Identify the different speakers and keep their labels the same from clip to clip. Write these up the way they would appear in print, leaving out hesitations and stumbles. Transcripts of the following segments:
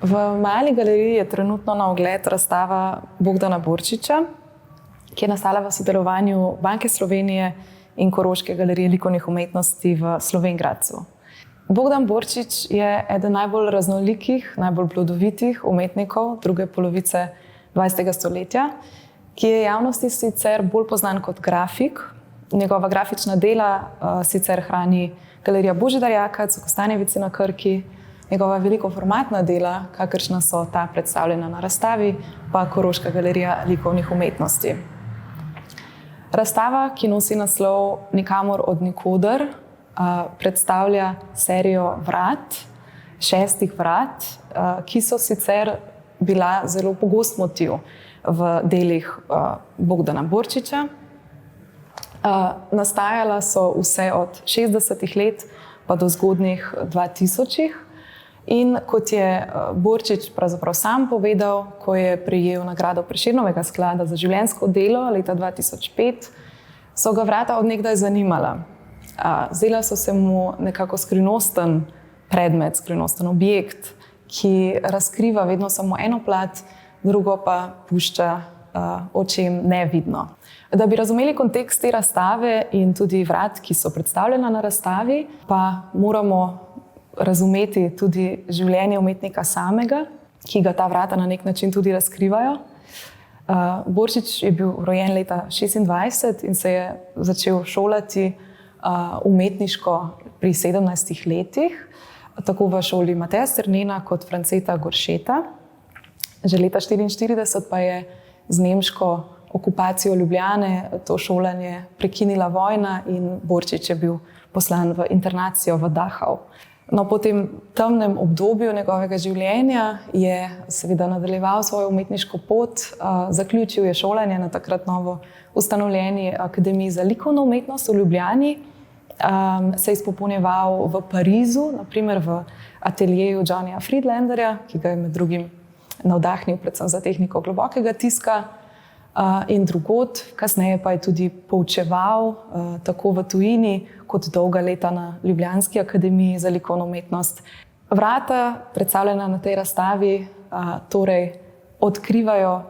Speaker 1: V Mali galeriji je trenutno na ogled razstava Bogdana Borčiča, ki je nastala v sodelovanju Banke Slovenije in Koroške galerije likovnih umetnosti v Slovenj Gradcu. Bogdan Borčič je eden najbolj raznolikih, najbolj plodovitih umetnikov druge polovice 20. stoletja, ki je javnosti sicer bolj poznan kot grafik. Njegova grafična dela sicer hrani galerija Božidar Jakac v Kostanjevici na Krki. Njegova velikoformatna dela, kakršna so ta predstavljena na razstavi, pa Koroška galerija likovnih umetnosti. Razstava, ki nosi naslov Nikamor od nikoder, predstavlja serijo vrat, 6 vrat, ki so sicer bila zelo pogost motiv v delih Bogdana Borčiča. Nastajala so vse od 60. let pa do zgodnjih 2000-ih. In kot je Borčič pravzaprav sam povedal, ko je prejel nagrado Prešernovega sklada za življenjsko delo leta 2005, so ga vrata od nekdaj zanimala. Zdela so se mu nekako skrivnosten predmet, skrivnosten objekt, ki razkriva vedno samo eno plat, drugo pa pušča očem nevidno. Da bi razumeli kontekst te razstave in tudi vrat, ki so predstavljena na razstavi, pa moramo razumeti tudi življenje umetnika samega, ki ga ta vrata na nek način tudi razkrivajo. Borčič je bil rojen leta 1926 in se je začel šolati umetniško pri 17 letih, tako v šoli Mateja Sternena kot Franceta Goršeta. Že leta 1944 pa je z nemško okupacijo Ljubljane to šolanje prekinila vojna in Borčič je bil poslan v internacijo v Dachau. No, po tem temnem obdobju njegovega življenja je seveda nadaljeval svojo umetniško pot, zaključil je šolanje na takrat novo ustanovljeni Akademiji za likovno umetnost v Ljubljani, se izpopolnjeval v Parizu, naprimer v ateljeju Johnnyja Friedlanderja, ki ga je med drugim navdahnil predvsem za tehniko globokega tiska, in drugod. Kasneje pa je tudi poučeval tako v tujini kot dolga leta na Ljubljanski akademiji za likovno umetnost. Vrata, predstavljena na tej razstavi, torej odkrivajo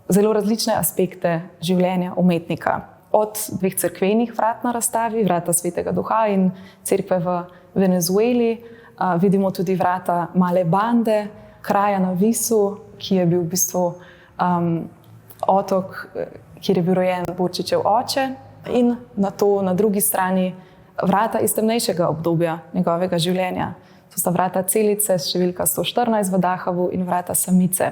Speaker 1: zelo različne aspekte življenja umetnika. Od 2 cerkvenih vrat na razstavi, vrata Svetega Duha in cerkve v Venezueli, vidimo tudi vrata Male Bande, kraja na Visu, ki je bil v bistvu otok, kjer je bil rojen Borčičev oče, in nato na drugi strani vrata iz temnejšega obdobja njegovega življenja. To sta vrata Celice s številka 114 v Dachavu in vrata Samice.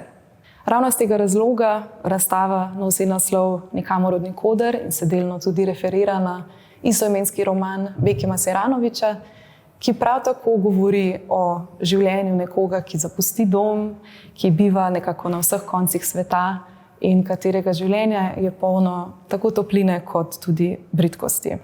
Speaker 1: Ravno z tega razloga razstava nosi naslov Nikamor od nikoder in se delno tudi referira na istoimenski roman Bekima Sejranovića, ki prav tako govori o življenju nekoga, ki zapusti dom, ki biva nekako na vseh koncih sveta in katerega življenje je polno tako topline kot tudi bridkosti.